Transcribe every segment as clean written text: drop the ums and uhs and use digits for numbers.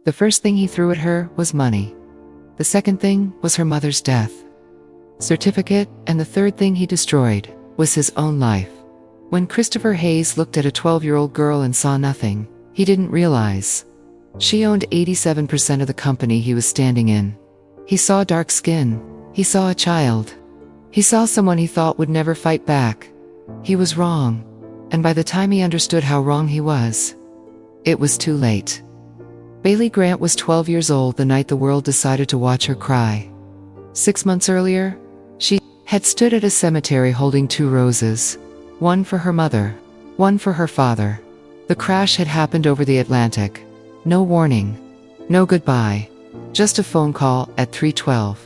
The first thing he threw at her was money. The second thing was her mother's death certificate, and the third thing he destroyed was his own life. When Christopher Hayes looked at a 12-year-old girl and saw nothing, he didn't realize she owned 87% of the company he was standing in. He saw dark skin. He saw a child. He saw someone he thought would never fight back. He was wrong. And by the time he understood how wrong he was, it was too late. Bailey Grant was 12 years old the night the world decided to watch her cry. 6 months earlier, she had stood at a cemetery holding 2 roses. One for her mother, one for her father. The crash had happened over the Atlantic. No warning, no goodbye, just a phone call at 3:12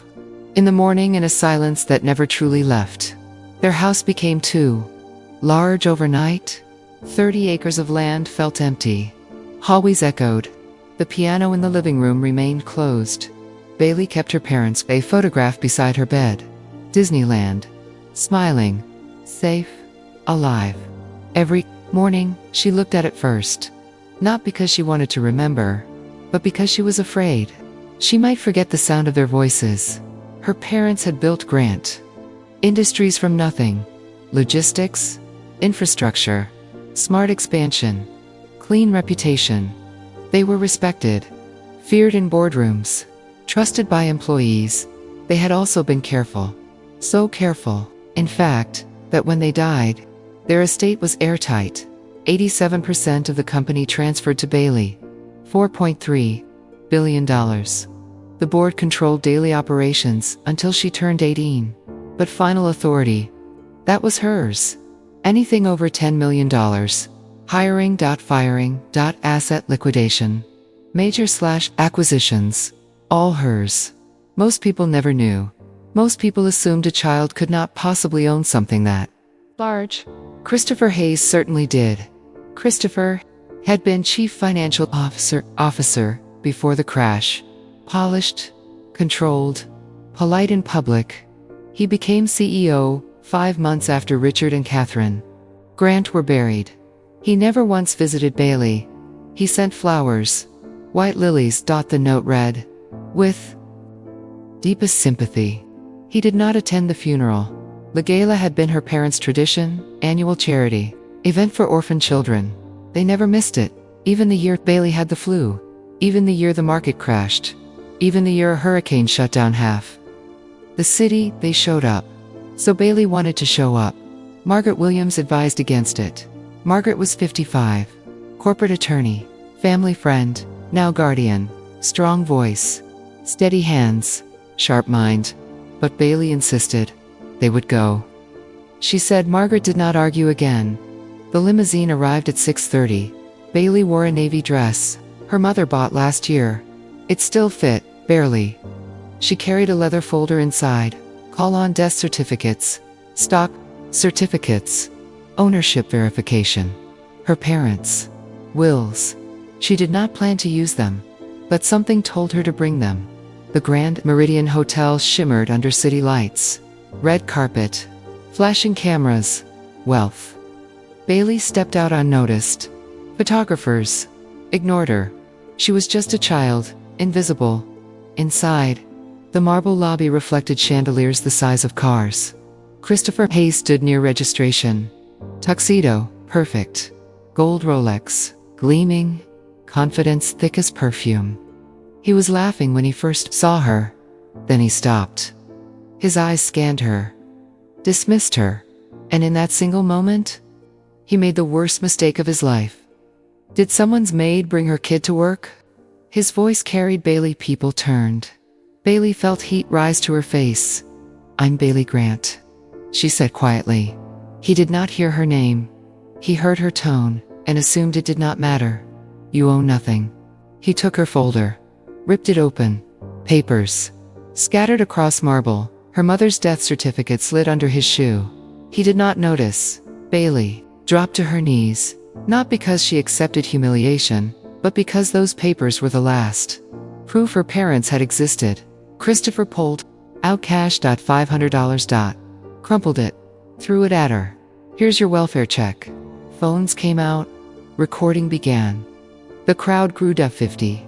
in the morning and a silence that never truly left. Their house became too large overnight. 30 acres of land felt empty. Hallways echoed. The piano in the living room remained closed. Bailey kept her parents' a photograph beside her bed. Disneyland. Smiling. Safe. Alive. Every morning, she looked at it first. Not because she wanted to remember, but because she was afraid she might forget the sound of their voices. Her parents had built Grant Industries from nothing. Logistics, infrastructure, smart expansion, clean reputation. They were respected, feared in boardrooms, trusted by employees. They had also been careful. So careful, in fact, that when they died, their estate was airtight. 87% of the company transferred to Bailey. $4.3 billion. The board controlled daily operations until she turned 18. But final authority, that was hers. Anything over $10 million. Hiring, firing, asset liquidation. Major/acquisitions. All hers. Most people never knew. Most people assumed a child could not possibly own something that large. Christopher Hayes certainly did. Christopher had been chief financial officer before the crash. Polished, controlled, polite in public. He became CEO 5 months after Richard and Catherine Grant were buried. He never once visited Bailey. He sent flowers. White lilies. The note read, with deepest sympathy. He did not attend the funeral. The gala had been her parents' tradition, annual charity event for orphan children. They never missed it. Even the year Bailey had the flu. Even the year the market crashed. Even the year a hurricane shut down half the city. They showed up. So Bailey wanted to show up. Margaret Williams advised against it. Margaret was 55. Corporate attorney. Family friend. Now guardian. Strong voice. Steady hands. Sharp mind. But Bailey insisted they would go. She said Margaret did not argue again. The limousine arrived at 6:30. Bailey wore a navy dress her mother bought last year. It still fit, barely. She carried a leather folder inside. Call on death certificates. Stock certificates. Ownership verification. Her parents' wills. She did not plan to use them, but something told her to bring them. The Grand Meridian Hotel shimmered under city lights. Red carpet. Flashing cameras. Wealth. Bailey stepped out unnoticed. Photographers ignored her. She was just a child, invisible. Inside, the marble lobby reflected chandeliers the size of cars. Christopher Hayes stood near registration. Tuxedo, perfect. Gold Rolex, gleaming. Confidence thick as perfume. He was laughing when he first saw her. Then he stopped. His eyes scanned her. Dismissed her. And in that single moment, he made the worst mistake of his life. Did someone's maid bring her kid to work? His voice carried Bailey. People turned. Bailey felt heat rise to her face. I'm Bailey Grant, she said quietly. He did not hear her name. He heard her tone, and assumed it did not matter. You owe nothing. He took her folder. Ripped it open. Papers. Scattered across marble. Her mother's death certificate slid under his shoe. He did not notice. Bailey dropped to her knees, not because she accepted humiliation, but because those papers were the last proof her parents had existed. Christopher pulled out cash. $500. Crumpled it. Threw it at her. Here's your welfare check. Phones came out. Recording began. The crowd grew to 50.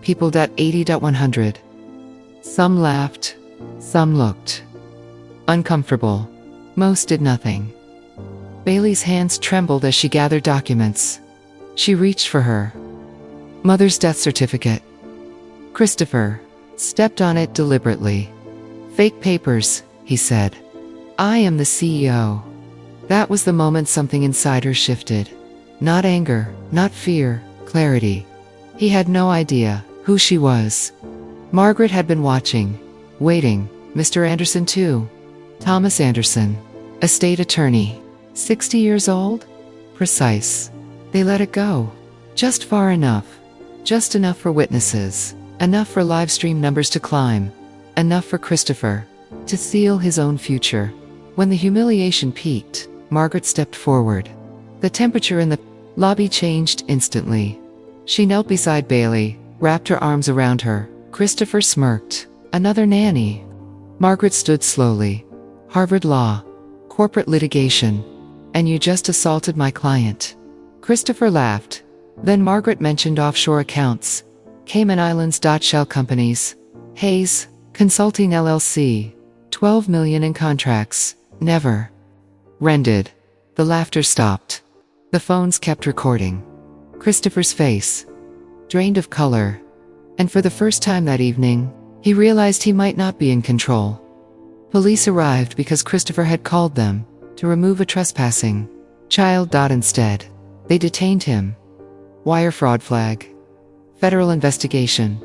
people.80.100. Some laughed, some looked uncomfortable. Most did nothing. Bailey's hands trembled as she gathered documents. She reached for her mother's death certificate. Christopher stepped on it deliberately. "Fake papers," he said. "I am the CEO." That was the moment something inside her shifted. Not anger, not fear, clarity. He had no idea who she was. Margaret had been watching, waiting. Mr. Anderson too. Thomas Anderson, a state attorney. 60 years old? Precise. They let it go. Just far enough. Just enough for witnesses. Enough for live stream numbers to climb. Enough for Christopher to seal his own future. When the humiliation peaked, Margaret stepped forward. The temperature in the lobby changed instantly. She knelt beside Bailey, wrapped her arms around her. Christopher smirked. Another nanny. Margaret stood slowly. Harvard Law. Corporate litigation. And you just assaulted my client. Christopher laughed. Then Margaret mentioned offshore accounts. Cayman Islands. Shell companies. Hayes Consulting LLC. 12 million in contracts. Never rendered. The laughter stopped. The phones kept recording. Christopher's face drained of color. And for the first time that evening, he realized he might not be in control. Police arrived because Christopher had called them to remove a trespassing child. Instead, they detained him. Wire fraud flag. Federal investigation.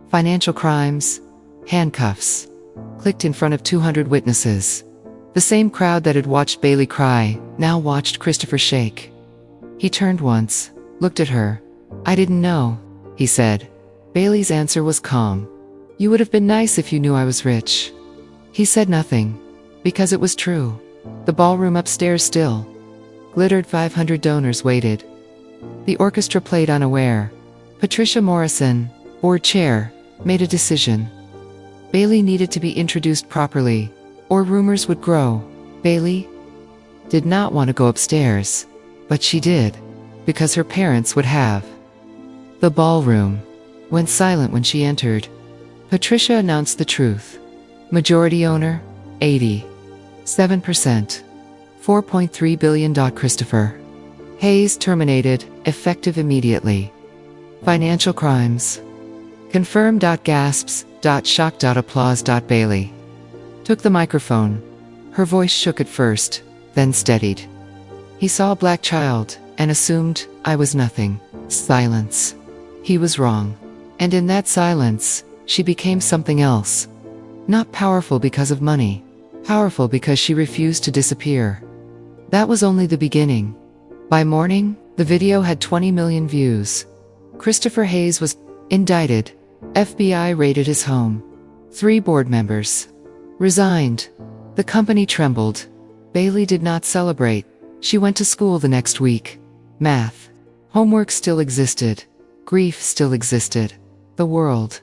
Financial crimes. Handcuffs. Clicked in front of 200 witnesses. The same crowd that had watched Bailey cry, now watched Christopher shake. He turned once, looked at her. "I didn't know," he said. Bailey's answer was calm. "You would have been nice if you knew I was rich." He said nothing, because it was true. The ballroom upstairs still glittered. 500 donors waited. The orchestra played unaware. Patricia Morrison, board chair, made a decision. Bailey needed to be introduced properly, or rumors would grow. Bailey did not want to go upstairs, but she did, because her parents would have. The ballroom went silent when she entered. Patricia announced the truth. Majority owner, 87%. $4.3 billion. Christopher Hayes terminated, effective immediately. Financial crimes. Confirmed. Gasps. Shock. Applause. Bailey took the microphone. Her voice shook at first, then steadied. He saw a black child, and assumed I was nothing. Silence. He was wrong. And in that silence, she became something else. Not powerful because of money. Powerful because she refused to disappear. That was only the beginning. By morning, the video had 20 million views. Christopher Hayes was indicted. FBI raided his home. 3 board members resigned. The company trembled. Bailey did not celebrate. She went to school the next week. Math. Homework still existed. Grief still existed. The world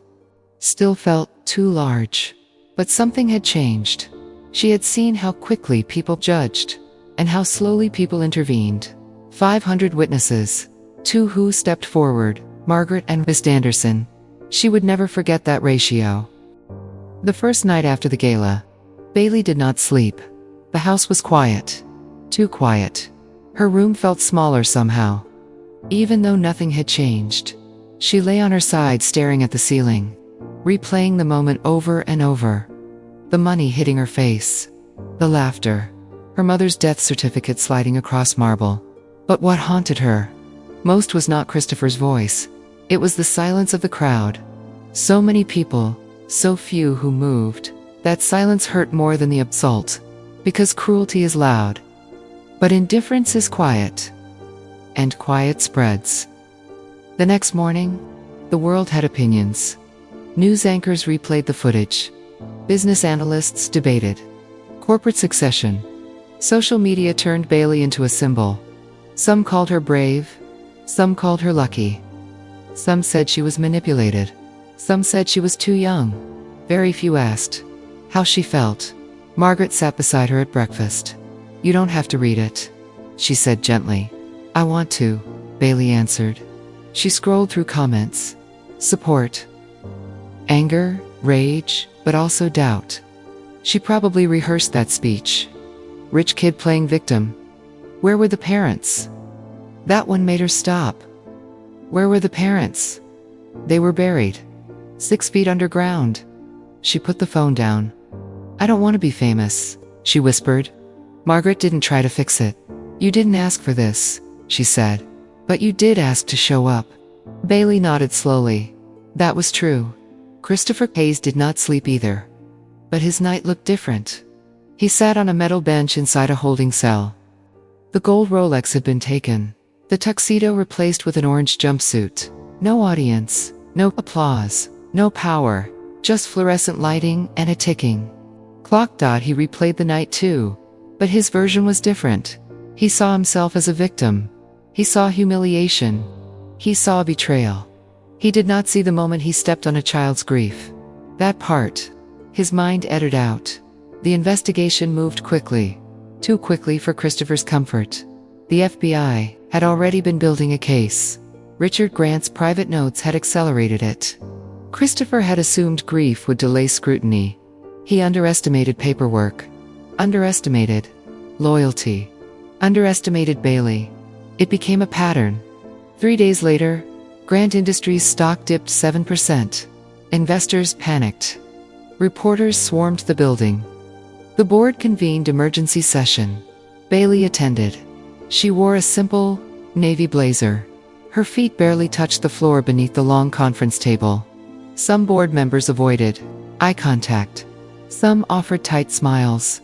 still felt too large. But something had changed. She had seen how quickly people judged, and how slowly people intervened. 500 witnesses. 2 who stepped forward, Margaret and Miss Anderson. She would never forget that ratio. The first night after the gala, Bailey did not sleep. The house was quiet. Too quiet. Her room felt smaller somehow. Even though nothing had changed. She lay on her side staring at the ceiling, replaying the moment over and over. The money hitting her face. The laughter. Her mother's death certificate sliding across marble. But what haunted her most was not Christopher's voice. It was the silence of the crowd. So many people, so few who moved. That silence hurt more than the assault. Because cruelty is loud. But indifference is quiet. And quiet spreads. The next morning, the world had opinions. News anchors replayed the footage. Business analysts debated. Corporate succession. Social media turned Bailey into a symbol. Some called her brave. Some called her lucky. Some said she was manipulated. Some said she was too young. Very few asked how she felt. Margaret sat beside her at breakfast. "You don't have to read it," she said gently. "I want to," Bailey answered. She scrolled through comments. Support. Anger, rage, but also doubt. She probably rehearsed that speech. Rich kid playing victim. Where were the parents? That one made her stop. Where were the parents? They were buried. 6 feet underground. She put the phone down. I don't want to be famous, she whispered. Margaret didn't try to fix it. You didn't ask for this, she said. But you did ask to show up. Bailey nodded slowly. That was true. Christopher Hayes did not sleep either. But his night looked different. He sat on a metal bench inside a holding cell. The gold Rolex had been taken. The tuxedo replaced with an orange jumpsuit. No audience, no applause, no power, just fluorescent lighting and a ticking clock. He replayed the night too, but his version was different. He saw himself as a victim. He saw humiliation. He saw betrayal. He did not see the moment he stepped on a child's grief. That part. His mind edited out. The investigation moved quickly. Too quickly for Christopher's comfort. The FBI had already been building a case. Richard Grant's private notes had accelerated it. Christopher had assumed grief would delay scrutiny. He underestimated paperwork. Underestimated loyalty. Underestimated Bailey. It became a pattern. 3 days later, Grant Industries stock dipped 7%. Investors panicked. Reporters swarmed the building. The board convened emergency session. Bailey attended. She wore a simple, navy blazer. Her feet barely touched the floor beneath the long conference table. Some board members avoided eye contact. Some offered tight smiles.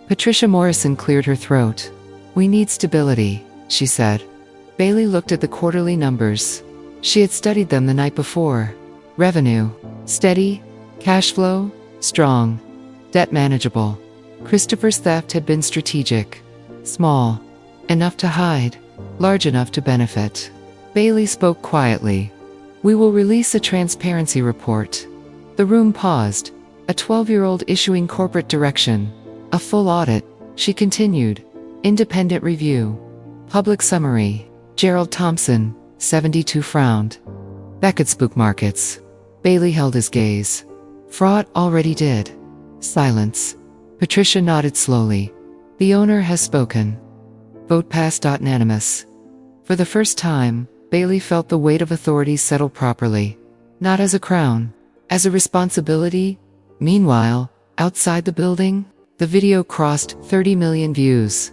Patricia Morrison cleared her throat. We need stability, she said. Bailey looked at the quarterly numbers. She had studied them the night before. Revenue, steady. Cash flow, strong. Debt manageable. Christopher's theft had been strategic. Small. Enough to hide. Large enough to benefit. Bailey spoke quietly. We will release a transparency report. The room paused. A 12-year-old issuing corporate direction. A full audit, she continued. Independent review. Public summary. Gerald Thompson, 72 frowned. That could spook markets. Bailey held his gaze. Fraud already did. Silence. Patricia nodded slowly. The owner has spoken. Vote passed. Unanimous. For the first time, Bailey felt the weight of authority settle properly. Not as a crown, as a responsibility. Meanwhile, outside the building, the video crossed 30 million views.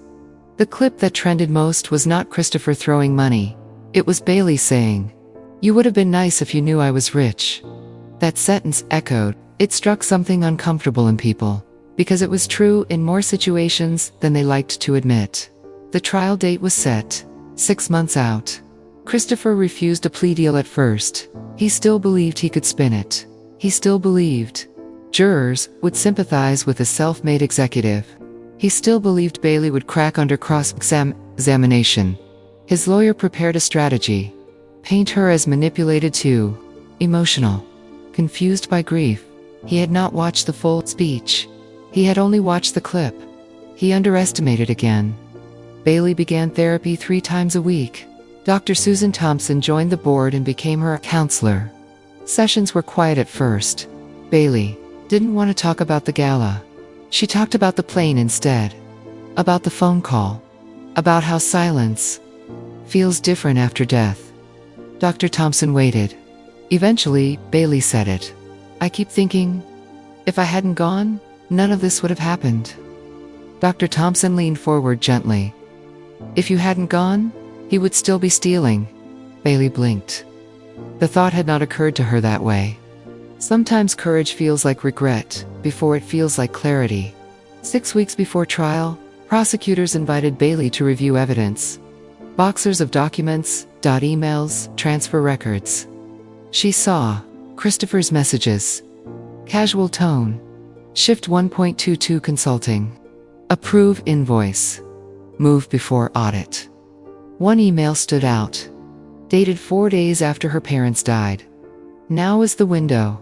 The clip that trended most was not Christopher throwing money. It was Bailey saying, "You would have been nice if you knew I was rich." That sentence echoed. It struck something uncomfortable in people, because it was true in more situations than they liked to admit. The trial date was set, 6 months out. Christopher refused a plea deal at first. He still believed he could spin it. He still believed jurors would sympathize with a self-made executive. He still believed Bailey would crack under cross-examination. His lawyer prepared a strategy. Paint her as manipulated too. Emotional. Confused by grief. He had not watched the full speech. He had only watched the clip. He underestimated again. Bailey began therapy 3 times a week. Dr. Susan Thompson joined the board and became her counselor. Sessions were quiet at first. Bailey didn't want to talk about the gala. She talked about the plane instead. About the phone call. About how silence feels different after death. Dr. Thompson waited. Eventually, Bailey said it. I keep thinking, if I hadn't gone, none of this would have happened. Dr. Thompson leaned forward gently. If you hadn't gone, he would still be stealing. Bailey blinked. The thought had not occurred to her that way. Sometimes courage feels like regret, before it feels like clarity. 6 weeks before trial, prosecutors invited Bailey to review evidence. Boxers of documents, emails, transfer records. She saw Christopher's messages. Casual tone. Shift 1.22 consulting. Approve invoice. Move before audit. One email stood out. Dated 4 days after her parents died. Now is the window.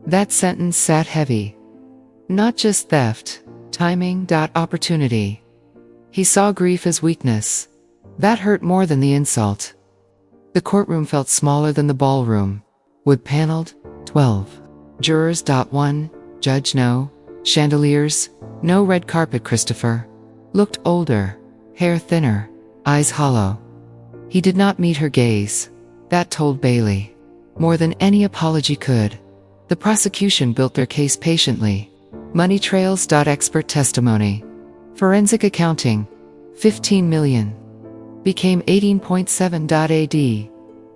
That sentence sat heavy. Not just theft, timing. Opportunity. He saw grief as weakness. That hurt more than the insult. The courtroom felt smaller than the ballroom. Wood-paneled, 12. Jurors. 1. Judge. No. Chandeliers. No red carpet. Christopher looked older, hair thinner, eyes hollow. He did not meet her gaze. That told Bailey more than any apology could. The prosecution built their case patiently. Money trails. Expert testimony. Forensic accounting. 15 million. Became 18.7. AD.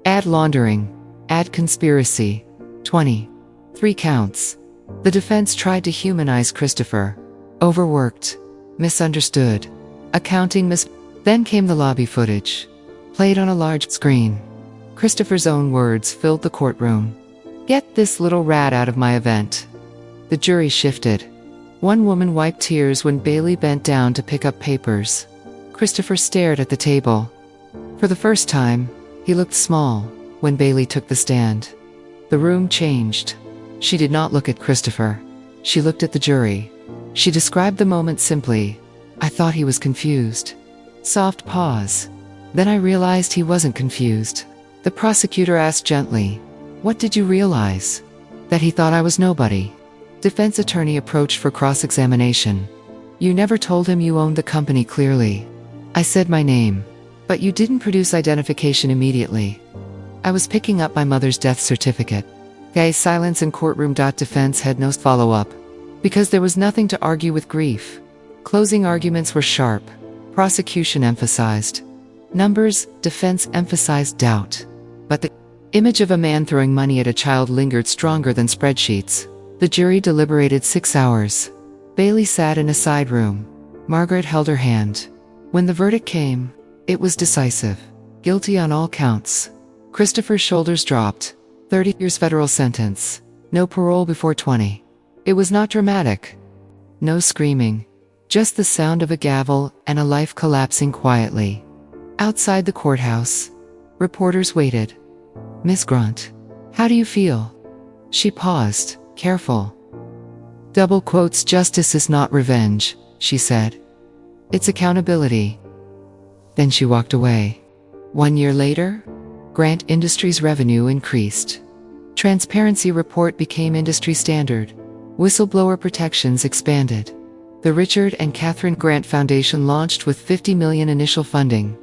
Ad laundering. Ad conspiracy. 20. 3 counts. The defense tried to humanize Christopher. Overworked. Misunderstood. Accounting Then came the lobby footage. Played on a large screen. Christopher's own words filled the courtroom. "Get this little rat out of my event." The jury shifted. One woman wiped tears when Bailey bent down to pick up papers. Christopher stared at the table. For the first time, he looked small when Bailey took the stand. The room changed. She did not look at Christopher. She looked at the jury. She described the moment simply. "I thought he was confused." Soft pause. Then I realized he wasn't confused. The prosecutor asked gently, "What did you realize?" "That he thought I was nobody." Defense attorney approached for cross-examination. "You never told him you owned the company clearly." "I said my name. But you didn't produce identification immediately." "I was picking up my mother's death certificate." Silence in courtroom. Defense had no follow-up. Because there was nothing to argue with grief. Closing arguments were sharp. Prosecution emphasized numbers, defense emphasized doubt. But the image of a man throwing money at a child lingered stronger than spreadsheets. The jury deliberated 6 hours. Bailey sat in a side room. Margaret held her hand. When the verdict came, it was decisive. Guilty on all counts. Christopher's shoulders dropped. 30 years federal sentence. No parole before 20. It was not dramatic. No screaming. Just the sound of a gavel and a life collapsing quietly. Outside the courthouse, reporters waited. "Miss Grunt, how do you feel?" She paused, careful. "Double quotes, justice is not revenge," she said. "It's accountability." Then she walked away. 1 year later, Grant Industries' revenue increased. Transparency report became industry standard. Whistleblower protections expanded. The Richard and Catherine Grant Foundation launched with $50 million initial funding.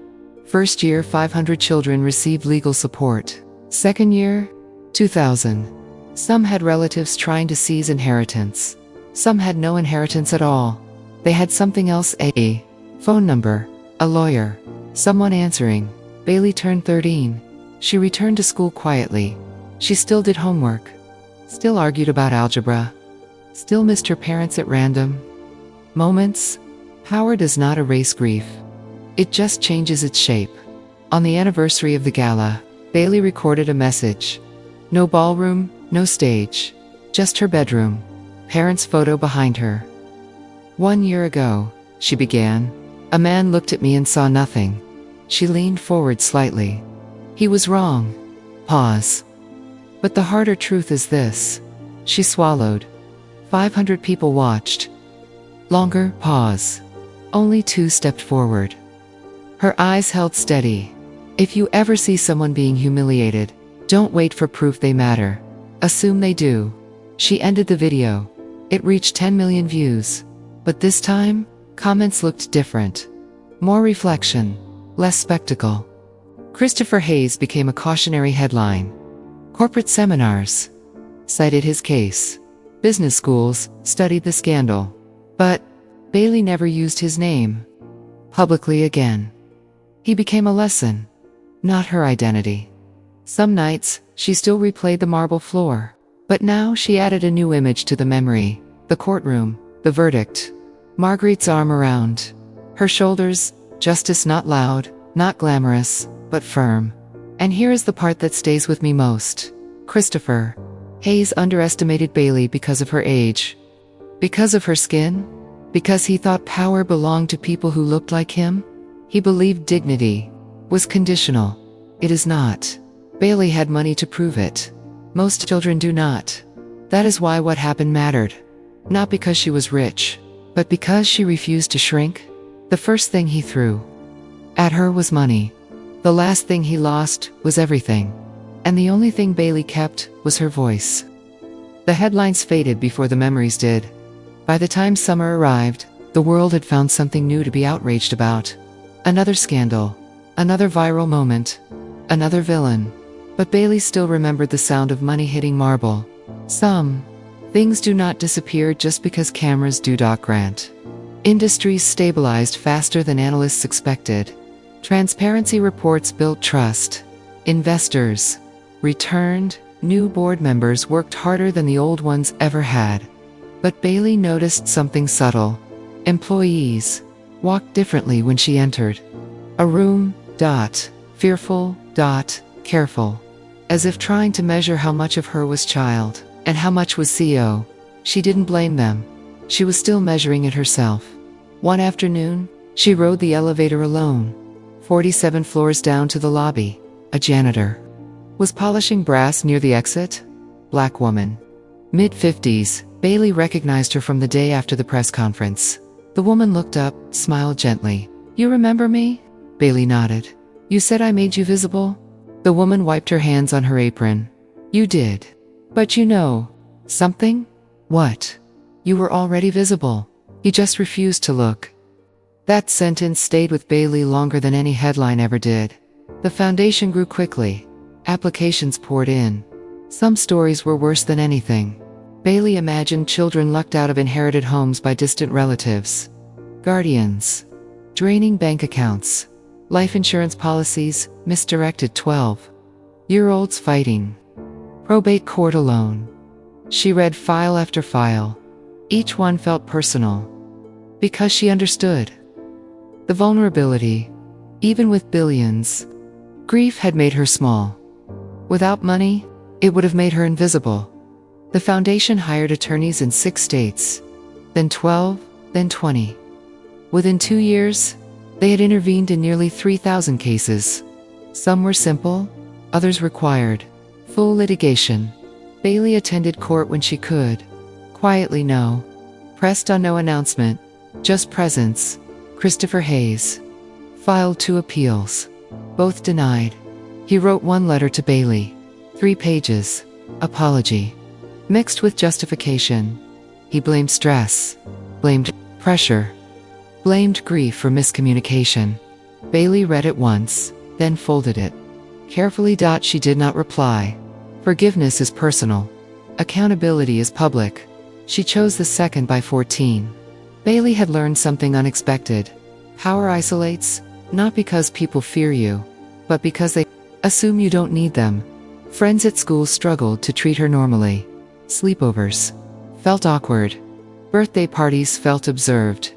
First year, 500 children received legal support. Second year, 2,000. Some had relatives trying to seize inheritance. Some had no inheritance at all. They had something else: a phone number, a lawyer, someone answering. Bailey turned 13. She returned to school quietly. She still did homework. Still argued about algebra. Still missed her parents at random moments. Power does not erase grief. It just changes its shape. On the anniversary of the gala, Bailey recorded a message. No ballroom, no stage. Just her bedroom. Parents' photo behind her. 1 year ago, she began. A man looked at me and saw nothing. She leaned forward slightly. He was wrong. Pause. But the harder truth is this. She swallowed. 500 people watched. Longer. Pause. Only 2 stepped forward. Her eyes held steady. If you ever see someone being humiliated, don't wait for proof they matter. Assume they do. She ended the video. It reached 10 million views. But this time, comments looked different. More reflection. Less spectacle. Christopher Hayes became a cautionary headline. Corporate seminars cited his case. Business schools studied the scandal. But Bailey never used his name publicly again. He became a lesson, not her identity. Some nights, she still replayed the marble floor. But now she added a new image to the memory. The courtroom, the verdict. Marguerite's arm around her shoulders, justice not loud, not glamorous, but firm. And here is the part that stays with me most. Christopher Hayes underestimated Bailey because of her age. Because of her skin? Because he thought power belonged to people who looked like him? He believed dignity was conditional. It is not. Bailey had money to prove it. Most children do not. That is why what happened mattered. Not because she was rich, but because she refused to shrink. The first thing he threw at her was money. The last thing he lost was everything. and the only thing Bailey kept was her voice. The headlines faded before the memories did. By the time summer arrived, the world had found something new to be outraged about. Another scandal, another viral moment, another villain. But Bailey still remembered the sound of money hitting marble. Some things do not disappear just because cameras do. Grant. Industries stabilized faster than analysts expected. Transparency reports built trust. Investors returned. New board members worked harder than the old ones ever had. But Bailey noticed something subtle. Employees walked differently when she entered. A room, fearful, careful. As if trying to measure how much of her was child, and how much was CEO. She didn't blame them. She was still measuring it herself. One afternoon, she rode the elevator alone. 47 floors down to the lobby. A janitor was polishing brass near the exit. Black woman. Mid-50s, Bailey recognized her from the day after the press conference. The woman looked up, smiled gently. "You remember me?" Bailey nodded. "You said I made you visible?" The woman wiped her hands on her apron. "You did. But you know something?" "What?" "You were already visible. He just refused to look." That sentence stayed with Bailey longer than any headline ever did. The foundation grew quickly. Applications poured in. Some stories were worse than anything. Bailey imagined children lucked out of inherited homes by distant relatives. Guardians. Draining bank accounts. Life insurance policies, misdirected 12-year-olds fighting. Probate court alone. She read file after file. Each one felt personal. Because she understood the vulnerability. Even with billions, grief had made her small. Without money, it would have made her invisible. The foundation hired attorneys in 6 states, then 12, then 20. Within 2 years, they had intervened in nearly 3,000 cases. Some were simple, others required full litigation. Bailey attended court when she could. Quietly, no. Pressed on, no announcement, just presence. Christopher Hayes filed 2 appeals. Both denied. He wrote 1 letter to Bailey. 3 pages. Apology. Mixed with justification. He blamed stress. Blamed pressure. Blamed grief for miscommunication. Bailey read it once, then folded it carefully. She did not reply. Forgiveness is personal. Accountability is public. She chose the second by 14. Bailey had learned something unexpected. Power isolates, not because people fear you, but because they assume you don't need them. Friends at school struggled to treat her normally. Sleepovers felt awkward. Birthday parties felt observed.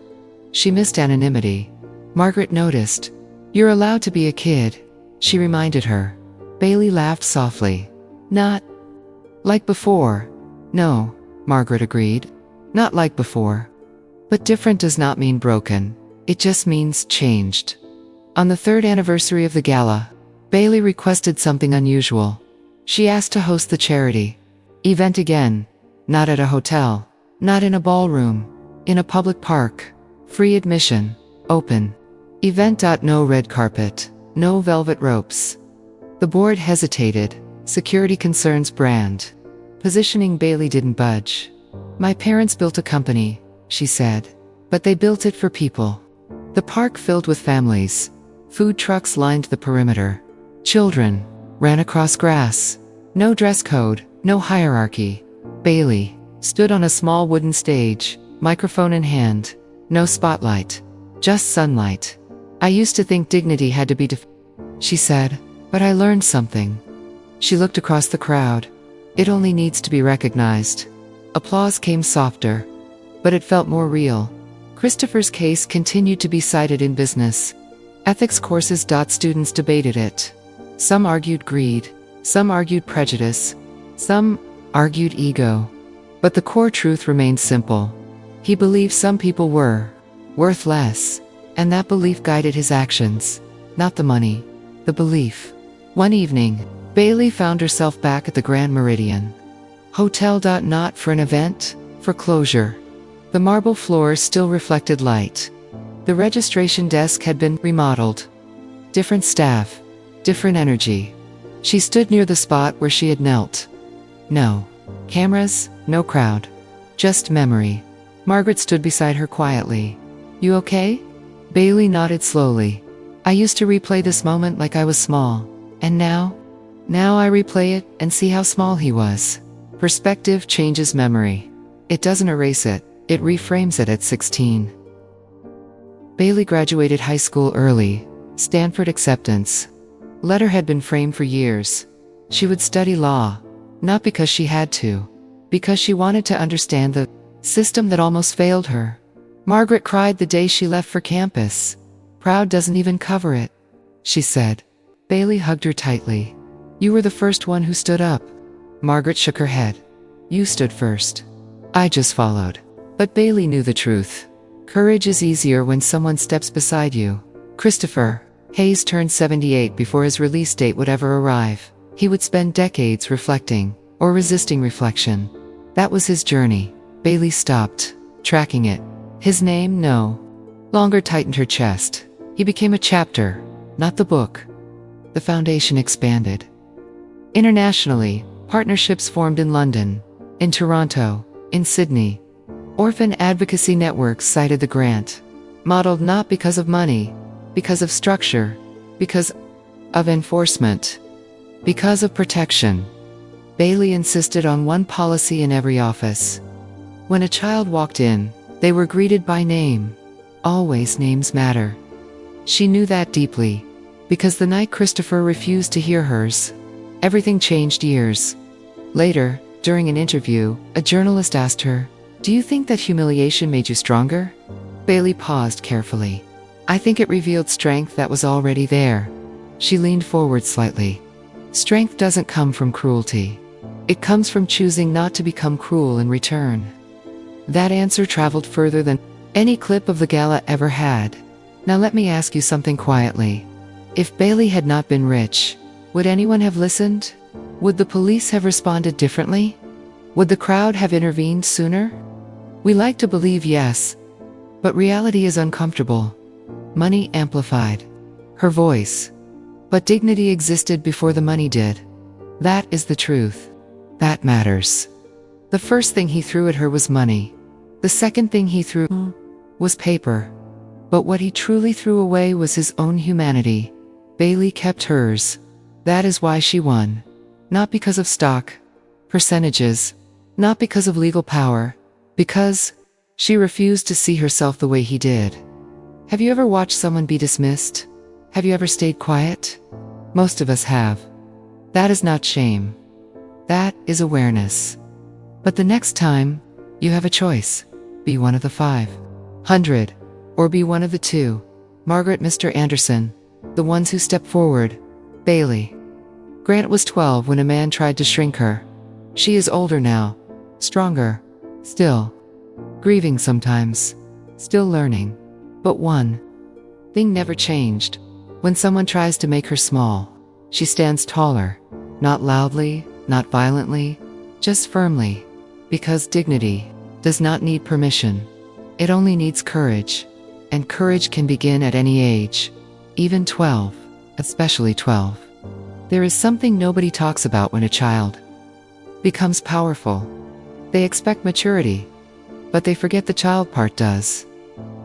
She missed anonymity. Margaret noticed. "You're allowed to be a kid," she reminded her. Bailey laughed softly. "Not like before." "No," Margaret agreed. "Not like before." But different does not mean broken. It just means changed. On the 3rd anniversary of the gala, Bailey requested something unusual. She asked to host the charity event again. Not at a hotel. Not in a ballroom. In a public park. Free admission. Open. Event. No red carpet. No velvet ropes. The board hesitated. Security concerns, brand positioning. Bailey didn't budge. "My parents built a company," she said. "But they built it for people." The park filled with families. Food trucks lined the perimeter. Children ran across grass. No dress code, no hierarchy. Bailey stood on a small wooden stage, microphone in hand. No spotlight. Just sunlight. "I used to think dignity had to be she said, "but I learned something." She looked across the crowd. It only needs to be recognized. Applause came softer, but it felt more real. Christopher's case continued to be cited in business ethics courses. Students debated it. Some argued greed, some argued prejudice, some argued ego. But the core truth remained simple. He believed some people were worth less, and that belief guided his actions. Not the money, the belief. One evening, Bailey found herself back at the Grand Meridian Hotel. Not for an event, for closure. The marble floor still reflected light. The registration desk had been remodeled. Different staff, different energy. She stood near the spot where she had knelt. No cameras, no crowd. Just memory. Margaret stood beside her quietly. "You okay?" Bailey nodded slowly. "I used to replay this moment like I was small. And now? Now I replay it and see how small he was." Perspective changes memory. It doesn't erase it, it reframes it at 16. Bailey graduated high school early. Stanford acceptance. Letter had been framed for years. She would study law, not because she had to, because she wanted to understand the system that almost failed her. Margaret cried the day she left for campus. "Proud doesn't even cover it," she said. Bailey hugged her tightly. "You were the first one who stood up." Margaret shook her head. "You stood first. I just followed." But Bailey knew the truth. Courage is easier when someone steps beside you. Christopher Hayes turned 78 before his release date would ever arrive. He would spend decades reflecting, or resisting reflection. That was his journey. Bailey stopped, tracking it. His name, no longer tightened her chest. He became a chapter, not the book. The foundation expanded. Internationally, partnerships formed in London, in Toronto, in Sydney. Orphan advocacy networks cited the grant, modeled not because of money, because of structure, because of enforcement, because of protection. Bailey insisted on one policy in every office. When a child walked in, they were greeted by name. Always names matter. She knew that deeply, because the night Christopher refused to hear hers, everything changed years later. During an interview, a journalist asked her, "Do you think that humiliation made you stronger?" Bailey paused carefully. "I think it revealed strength that was already there." She leaned forward slightly. Strength doesn't come from cruelty. It comes from choosing not to become cruel in return. That answer traveled further than any clip of the gala ever had. Now let me ask you something quietly. If Bailey had not been rich, would anyone have listened? Would the police have responded differently? Would the crowd have intervened sooner? We like to believe yes, but reality is uncomfortable. Money amplified her voice, but dignity existed before the money did. That is the truth. That matters. The first thing he threw at her was money. The second thing he threw was paper. But what he truly threw away was his own humanity. Bailey kept hers. That is why she won. Not because of stock, percentages, not because of legal power, because she refused to see herself the way he did. Have you ever watched someone be dismissed? Have you ever stayed quiet? Most of us have. That is not shame. That is awareness. But the next time, you have a choice. Be one of the 500, or be one of the 2. Margaret, Mr. Anderson, the ones who step forward. Bailey. Grant was 12 when a man tried to shrink her. She is older now, stronger, still grieving sometimes, still learning. But one thing never changed. When someone tries to make her small, she stands taller, not loudly, not violently, just firmly, because dignity does not need permission. It only needs courage, and courage can begin at any age, even 12, especially 12. There is something nobody talks about when a child becomes powerful. They expect maturity, but they forget the child part does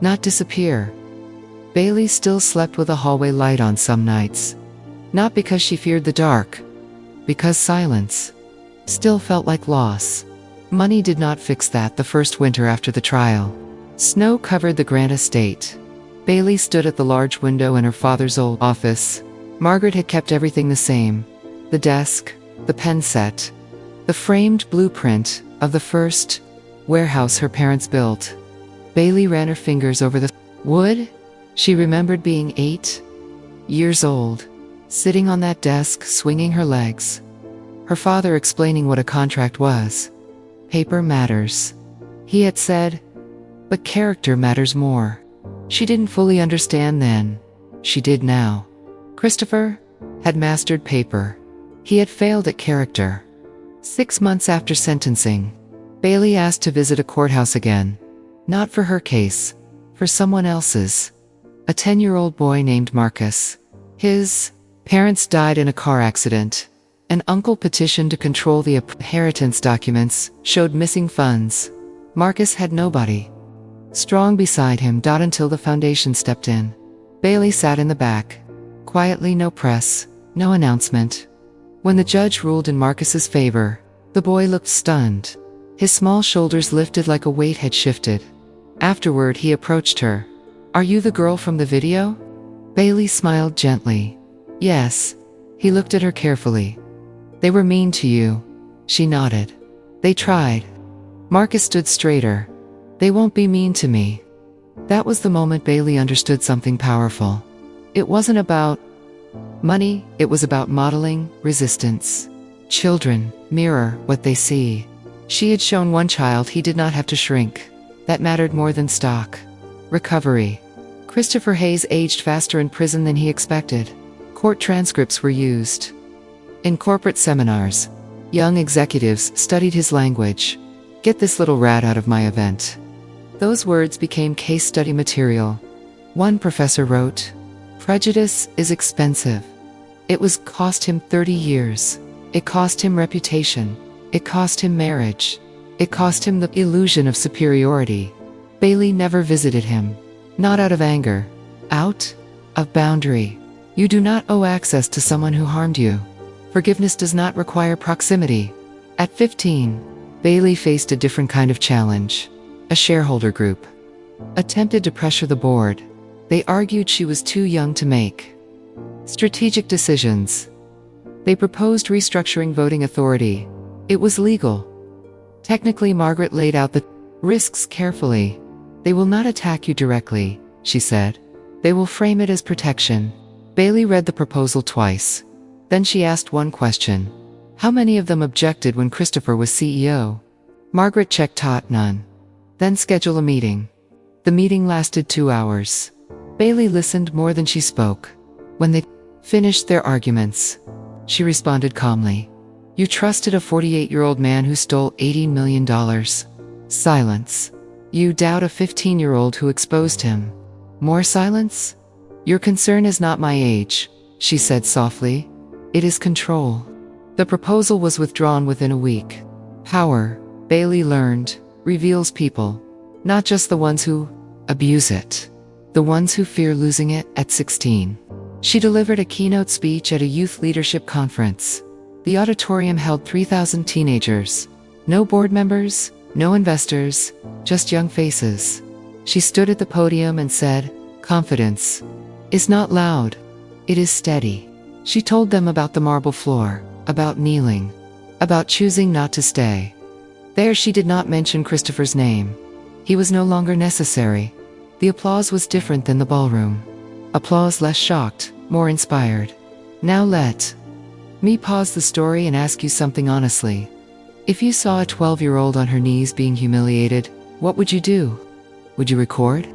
not disappear. Bailey still slept with a hallway light on some nights, not because she feared the dark, because silence still felt like loss. Money did not fix that the first winter after the trial. Snow covered the Grant estate. Bailey stood at the large window in her father's old office. Margaret had kept everything the same. The desk, the pen set, the framed blueprint of the first warehouse her parents built. Bailey ran her fingers over the wood. She remembered being 8 years old, sitting on that desk, swinging her legs. Her father explaining what a contract was. Paper matters, he had said, but character matters more. She didn't fully understand then. She did now. Christopher had mastered paper. He had failed at character. 6 months after sentencing, Bailey asked to visit a courthouse again. Not for her case, for someone else's. A 10-year-old boy named Marcus. His Parents died in a car accident. An uncle petitioned to control the inheritance documents, showed missing funds. Marcus had nobody. Strong beside him. Until the foundation stepped in. Bailey sat in the back. Quietly, no press, no announcement. When the judge ruled in Marcus's favor, the boy looked stunned. His small shoulders lifted like a weight had shifted. Afterward, he approached her. "Are you the girl from the video?" Bailey smiled gently. "Yes." He looked at her carefully. "They were mean to you." She nodded. "They tried." Marcus stood straighter. "They won't be mean to me." That was the moment Bailey understood something powerful. It wasn't about money, it was about modeling resistance. Children mirror what they see. She had shown one child he did not have to shrink. That mattered more than stock. Recovery. Christopher Hayes aged faster in prison than he expected. Court transcripts were used. In corporate seminars, young executives studied his language. "Get this little rat out of my event." Those words became case study material. One professor wrote, "Prejudice is expensive. It was cost him 30 years. It cost him reputation. It cost him marriage. It cost him the illusion of superiority." Bailey never visited him. Not out of anger. Out of boundary. You do not owe access to someone who harmed you. Forgiveness does not require proximity. At 15, Bailey faced a different kind of challenge. A shareholder group attempted to pressure the board. They argued she was too young to make strategic decisions. They proposed restructuring voting authority. It was legal. Technically, Margaret laid out the risks carefully. "They will not attack you directly," she said. "They will frame it as protection." Bailey read the proposal twice. Then she asked one question. How many of them objected when Christopher was CEO? Margaret checked none. Then schedule a meeting. The meeting lasted 2 hours. Bailey listened more than she spoke. When they finished their arguments, she responded calmly. "You trusted a 48-year-old man who stole $80 million. Silence. You doubt a 15-year-old who exposed him. More silence? Your concern is not my age," she said softly. "It is control." The proposal was withdrawn within a week. Power, Bailey learned, reveals people. Not just the ones who abuse it. The ones who fear losing it. At 16, she delivered a keynote speech at a youth leadership conference. The auditorium held 3,000 teenagers. No board members, no investors, just young faces. She stood at the podium and said, "Confidence is not loud. It is steady." She told them about the marble floor, about kneeling, about choosing not to stay. There she did not mention Christopher's name. He was no longer necessary. The applause was different than the ballroom. Applause less shocked, more inspired. Now let me pause the story and ask you something honestly. If you saw a 12-year-old on her knees being humiliated, what would you do? Would you record?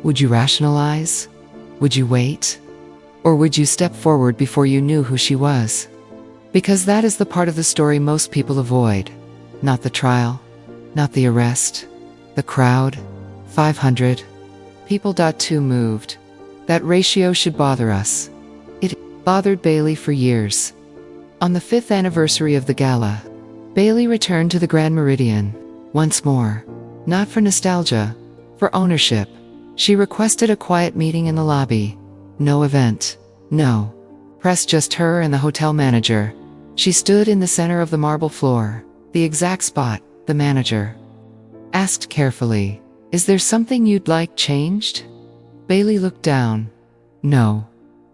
Would you rationalize? Would you wait? Or would you step forward before you knew who she was? Because that is the part of the story most people avoid. Not the trial, not the arrest, the crowd. 500 people. Too moved. That ratio should bother us. It bothered Bailey for years. On the 5th anniversary of the gala, Bailey returned to the Grand Meridian. Once more. Not for nostalgia, for ownership. She requested a quiet meeting in the lobby. No event. No press, just her and the hotel manager. She stood in the center of the marble floor, the exact spot the manager asked carefully, "Is there something you'd like changed?" Bailey looked down. No.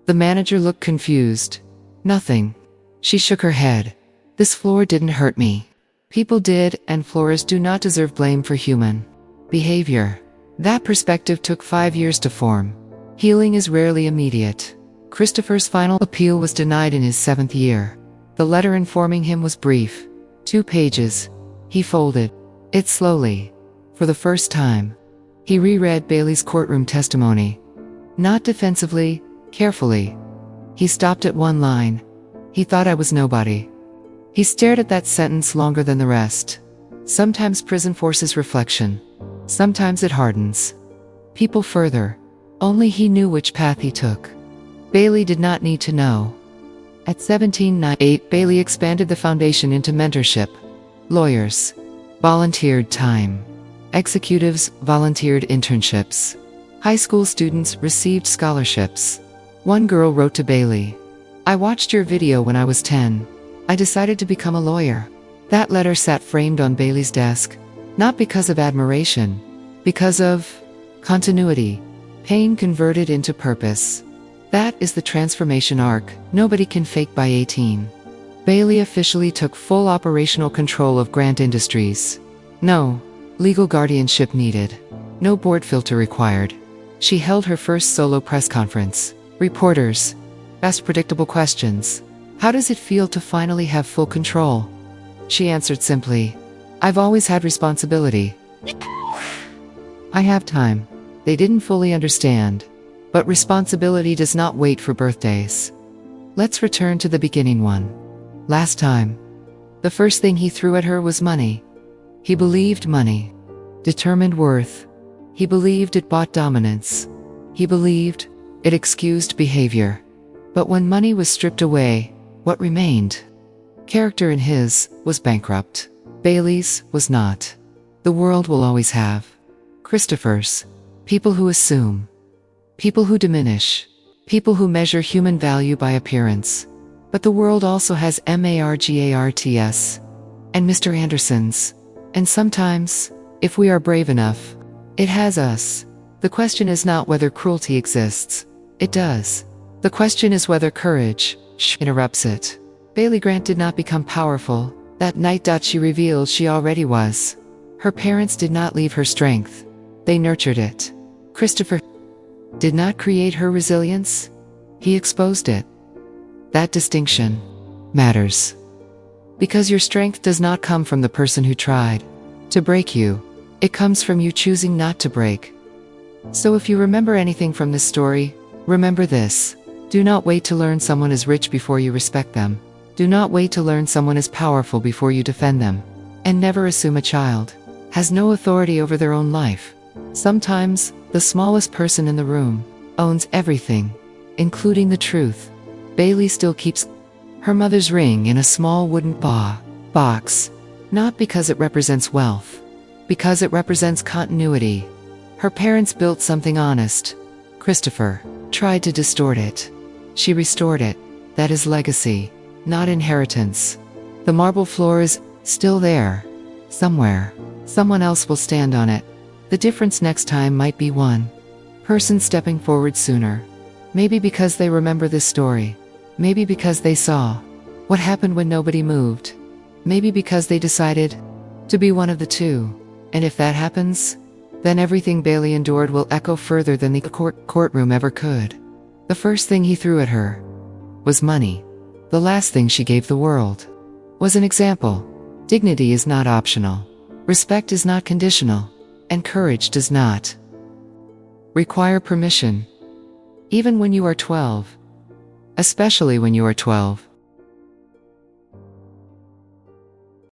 The manager looked confused. "Nothing." She shook her head. "This floor didn't hurt me. People did, and floors do not deserve blame for human behavior." That perspective took 5 years to form. Healing is rarely immediate. Christopher's final appeal was denied in his 7th year. The letter informing him was brief. 2 pages. He folded it slowly. For the first time, he reread Bailey's courtroom testimony. Not defensively, carefully. He stopped at one line. "He thought I was nobody." He stared at that sentence longer than the rest. Sometimes prison forces reflection. Sometimes it hardens people further. Only he knew which path he took. Bailey did not need to know. At 1798, Bailey expanded the foundation into mentorship. Lawyers volunteered time. Executives volunteered internships. High school students received scholarships. One girl wrote to Bailey, "I watched your video when I was 10. I decided to become a lawyer." That letter sat framed on Bailey's desk, not because of admiration, because of continuity. Pain converted into purpose. That is the transformation arc nobody can fake by 18. Bailey officially took full operational control of Grant Industries. No legal guardianship needed. No board filter required. She held her first solo press conference. Reporters asked predictable questions. How does it feel to finally have full control? She answered simply, "I've always had responsibility. I have time." They didn't fully understand. But responsibility does not wait for birthdays. Let's return to the beginning one. Last time. The first thing he threw at her was money. He believed money determined worth. He believed it bought dominance. He believed it excused behavior. But when money was stripped away, what remained? Character in his was bankrupt. Bailey's was not. The world will always have Christopher's. People who assume. People who diminish. People who measure human value by appearance. But the world also has Margarts and Mr. Andersons. And sometimes, if we are brave enough, it has us. The question is not whether cruelty exists. It does. The question is whether courage interrupts it. Bailey Grant did not become powerful that night. She revealed she already was. Her parents did not leave her strength. They nurtured it. Christopher did not create her resilience. He exposed it. That distinction matters. Because your strength does not come from the person who tried to break you. It comes from you choosing not to break. So if you remember anything from this story, remember this. Do not wait to learn someone is rich before you respect them. Do not wait to learn someone is powerful before you defend them. And never assume a child has no authority over their own life. Sometimes, the smallest person in the room owns everything, including the truth. Bailey still keeps her mother's ring in a small wooden box, not because it represents wealth, because it represents continuity. Her parents built something honest. Christopher tried to distort it. She restored it. That is legacy, not inheritance. The marble floor is still there. Somewhere. Someone else will stand on it. The difference next time might be one person stepping forward sooner. Maybe because they remember this story. Maybe because they saw what happened when nobody moved. Maybe because they decided to be one of the two. And if that happens, then everything Bailey endured will echo further than the courtroom ever could. The first thing he threw at her was money. The last thing she gave the world was an example. Dignity is not optional. Respect is not conditional. And courage does not require permission. Even when you are 12. Especially when you are 12.